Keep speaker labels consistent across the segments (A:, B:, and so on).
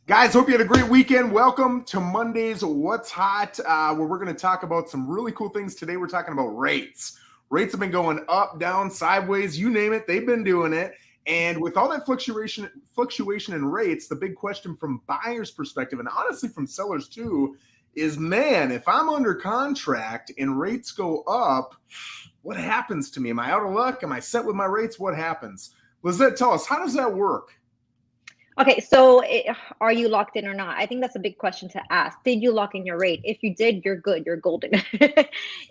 A: Guys, hope you had a great weekend. Welcome to Monday's What's Hot, where we're going to talk about some really cool things. Today, we're talking about rates. Rates have been going up, down, sideways, you name it. They've been doing it. And with all that fluctuation in rates, the big question from buyers' perspective, and honestly from sellers too, is, man, if I'm under contract and rates go up, what happens to me? Am I out of luck? Am I set with my rates? What happens? Lissette, tell us, how does that work?
B: Okay, so are you locked in or not? I think that's a big question to ask. Did you lock in your rate? If you did, you're good, you're golden.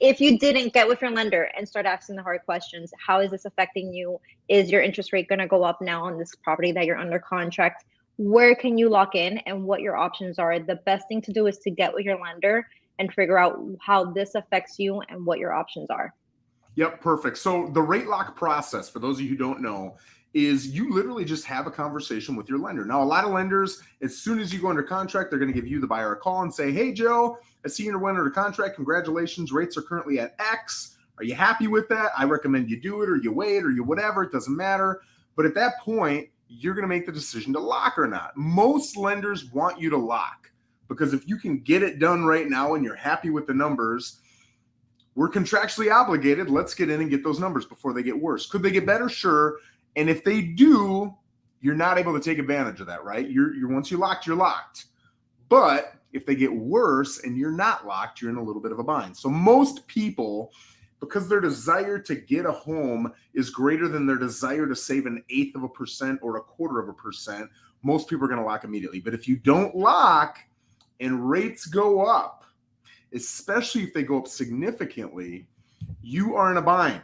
B: If you didn't, get with your lender and start asking the hard questions. How is this affecting you? Is your interest rate going to go up now on this property that you're under contract? Where can you lock in and what your options are? The best thing to do is to get with your lender and figure out how this affects you and what your options are.
A: Yep, perfect. So the rate lock process, for those of you who don't know, is you literally just have a conversation with your lender. Now, a lot of lenders, as soon as you go under contract, they're going to give you, the buyer, a call and say, hey, Joe, I see you're under contract. Congratulations. Rates are currently at X. Are you happy with that? I recommend you do it, or you wait, or you whatever. It doesn't matter. But at that point, you're going to make the decision to lock or not. Most lenders want you to lock, because if you can get it done right now and you're happy with the numbers, we're contractually obligated. Let's get in and get those numbers before they get worse. Could they get better? Sure. And if they do, you're not able to take advantage of that, right? You're once you're locked. But if they get worse and you're not locked, you're in a little bit of a bind. So most people, because their desire to get a home is greater than their desire to save 1/8% or 1/4%, most people are going to lock immediately. But if you don't lock and rates go up, especially if they go up significantly, you are in a bind.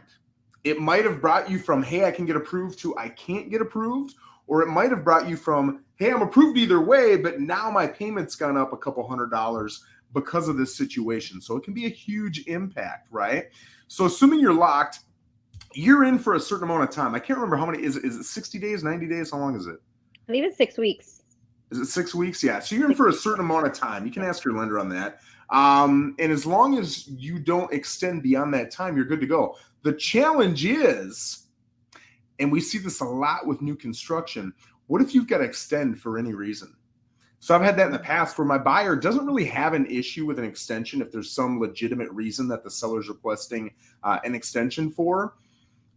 A: It might have brought you from, hey, I can get approved, to I can't get approved. Or it might have brought you from, hey, I'm approved either way, but now my payment's gone up a couple $100 because of this situation. So it can be a huge impact, right? So assuming you're locked, you're in for a certain amount of time. I can't remember how many, is it 60 days, 90 days? How long is it?
B: I believe it's 6 weeks.
A: Is it 6 weeks? Yeah. So you're in for a certain amount of time. You can ask your lender on that. And as long as you don't extend beyond that time, you're good to go. The challenge is, and we see this a lot with new construction, what if you've got to extend for any reason? So I've had that in the past where my buyer doesn't really have an issue with an extension if there's some legitimate reason that the seller's requesting an extension for.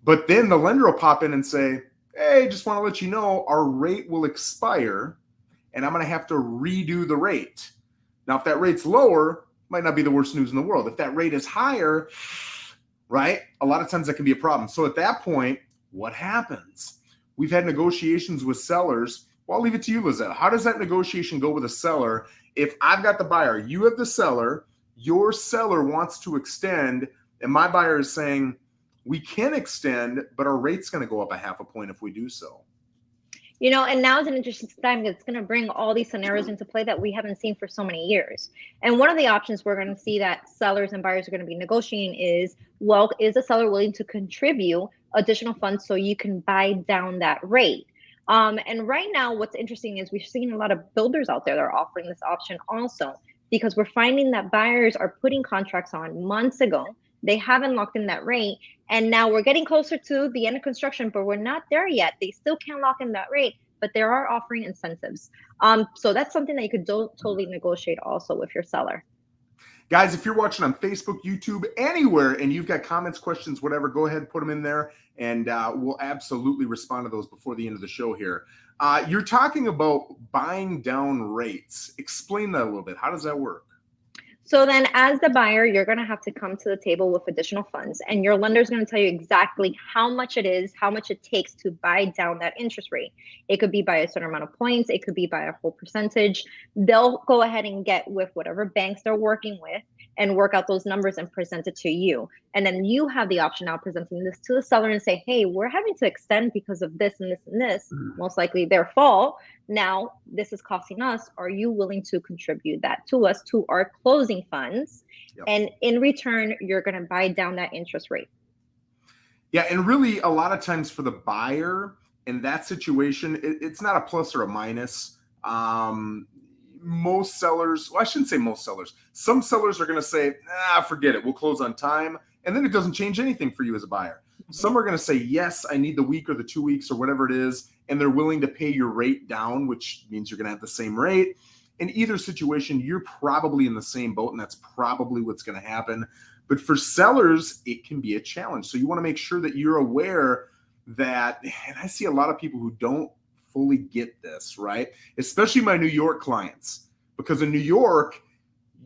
A: But then the lender will pop in and say, hey, just want to let you know our rate will expire and I'm going to have to redo the rate. Now, if that rate's lower, might not be the worst news in the world. If that rate is higher, right, a lot of times that can be a problem. So at that point, what happens? We've had negotiations with sellers. Well, I'll leave it to you, Lissette. How does that negotiation go with a seller? If I've got the buyer, you have the seller, your seller wants to extend, and my buyer is saying, we can extend, but our rate's going to go up 0.5 point if we do so.
B: You know, and now is an interesting time because it's going to bring all these scenarios into play that we haven't seen for so many years. And one of the options we're going to see that sellers and buyers are going to be negotiating is, well, is the seller willing to contribute additional funds so you can buy down that rate? And right now, what's interesting is we've seen a lot of builders out there that are offering this option also, because we're finding that buyers are putting contracts on months ago. They haven't locked in that rate. And now we're getting closer to the end of construction, but we're not there yet. They still can't lock in that rate, but they are offering incentives. So that's something that you could totally negotiate also with your seller.
A: Guys, if you're watching on Facebook, YouTube, anywhere, and you've got comments, questions, whatever, go ahead, put them in there, and we'll absolutely respond to those before the end of the show here. You're talking about buying down rates. Explain that a little bit. How does that work?
B: So then as the buyer, you're going to have to come to the table with additional funds, and your lender is going to tell you exactly how much it is, how much it takes to buy down that interest rate. It could be by a certain amount of points. It could be by a whole percentage. They'll go ahead and get with whatever banks they're working with and work out those numbers and present it to you. And then you have the option now presenting this to the seller and say, hey, we're having to extend because of this and this and this, most likely their fault. Now, this is costing us. Are you willing to contribute that to us, to our closing funds? Yep. And in return, you're going to buy down that interest rate.
A: Yeah, and really a lot of times for the buyer in that situation, it's not a plus or a minus. Most sellers, well, I shouldn't say most sellers. Some sellers are going to say, forget it. We'll close on time. And then it doesn't change anything for you as a buyer. Some are going to say, yes, I need the week or the 2 weeks or whatever it is. and they're willing to pay your rate down, which means you're going to have the same rate. In either situation, you're probably in the same boat, and that's probably what's going to happen. But for sellers, it can be a challenge. So you want to make sure that you're aware that, and I see a lot of people who don't fully get this, right? Especially my New York clients, because in New York,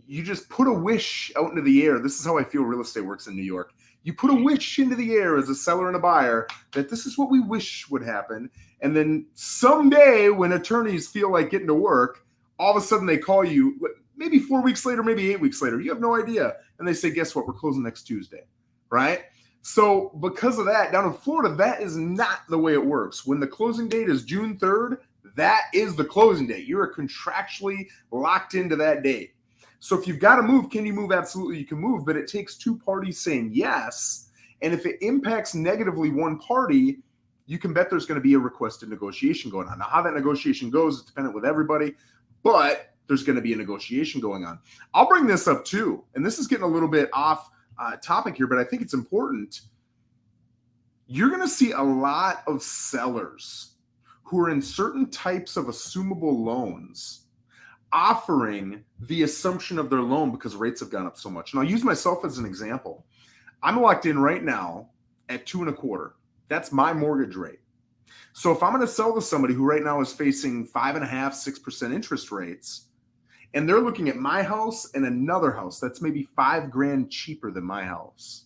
A: you just put a wish out into the air. This is how I feel real estate works in New York. You put a wish into the air as a seller and a buyer that this is what we wish would happen. And then someday when attorneys feel like getting to work, all of a sudden they call you maybe 4 weeks later, maybe 8 weeks later. You have no idea. And they say, guess what? We're closing next Tuesday, right? So because of that, down in Florida, that is not the way it works. When the closing date is June 3rd, that is the closing date. You're contractually locked into that date. So if you've got to move, can you move? Absolutely, you can move, but it takes two parties saying yes. And if it impacts negatively one party, you can bet there's going to be a requested negotiation going on. Now, how that negotiation goes is dependent with everybody, but there's going to be a negotiation going on. I'll bring this up too, and this is getting a little bit off topic here, but I think it's important. You're going to see a lot of sellers who are in certain types of assumable loans offering the assumption of their loan because rates have gone up so much. And I'll use myself as an example. I'm locked in right now at 2.25%. That's my mortgage rate. So if I'm going to sell to somebody who right now is facing 5.5%, 6% interest rates, and they're looking at my house and another house that's maybe $5,000 cheaper than my house.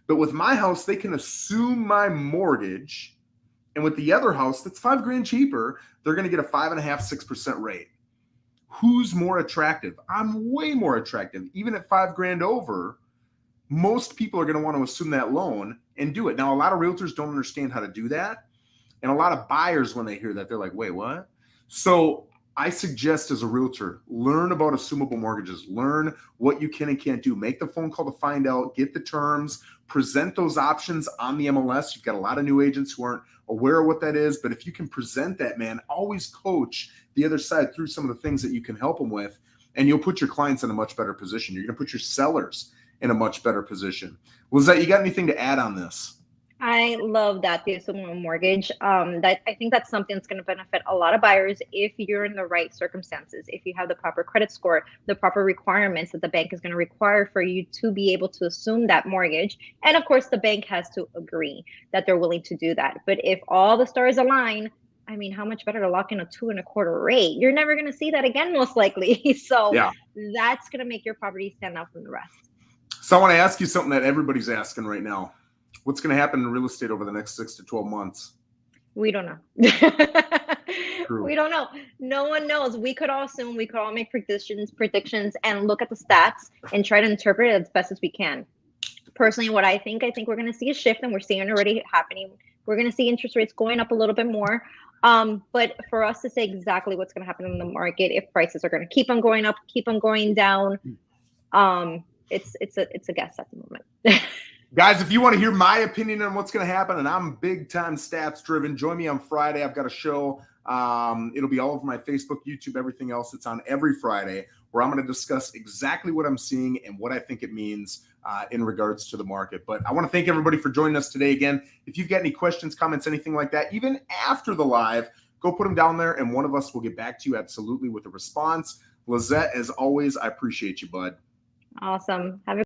A: But with my house, they can assume my mortgage. And with the other house that's $5,000 cheaper, they're going to get a 5.5%, 6% rate. Who's more attractive? I'm way more attractive. Even at $5,000 over, most people are going to want to assume that loan and do it. Now, a lot of realtors don't understand how to do that. And a lot of buyers, when they hear that, they're like, wait, what? So I suggest as a realtor, learn about assumable mortgages, learn what you can and can't do, make the phone call to find out, get the terms, present those options on the MLS. You've got a lot of new agents who aren't aware of what that is, but if you can present that, man, always coach the other side through some of the things that you can help them with, and you'll put your clients in a much better position. You're going to put your sellers in a much better position. Lissette, you got anything to add on this?
B: I love that, the assumable mortgage. That I think that's something that's going to benefit a lot of buyers if you're in the right circumstances, if you have the proper credit score, the proper requirements that the bank is going to require for you to be able to assume that mortgage. And of course, the bank has to agree that they're willing to do that. But if all the stars align, I mean, how much better to lock in a 2.25% rate? You're never going to see that again, most likely. So
A: Yeah.
B: That's going to make your property stand out from the rest.
A: So I want to ask you something that everybody's asking right now. What's going to happen in real estate over the next 6 to 12 months?
B: We don't know. We don't know. No one knows. We could all assume, we could all make predictions and look at the stats and try to interpret it as best as we can. Personally, what I think we're going to see a shift, and we're seeing it already happening. We're going to see interest rates going up a little bit more. But for us to say exactly what's going to happen in the market, if prices are going to keep on going up, keep on going down, it's a guess at the moment.
A: Guys, if you want to hear my opinion on what's going to happen, and I'm big time stats driven, join me on Friday. I've got a show. It'll be all over my Facebook, YouTube, everything else. It's on every Friday, where I'm going to discuss exactly what I'm seeing and what I think it means in regards to the market. But I want to thank everybody for joining us today. Again, if you've got any questions, comments, anything like that, even after the live, go put them down there, and one of us will get back to you absolutely with a response. Lissette, as always, I appreciate you, bud.
B: Awesome. Have a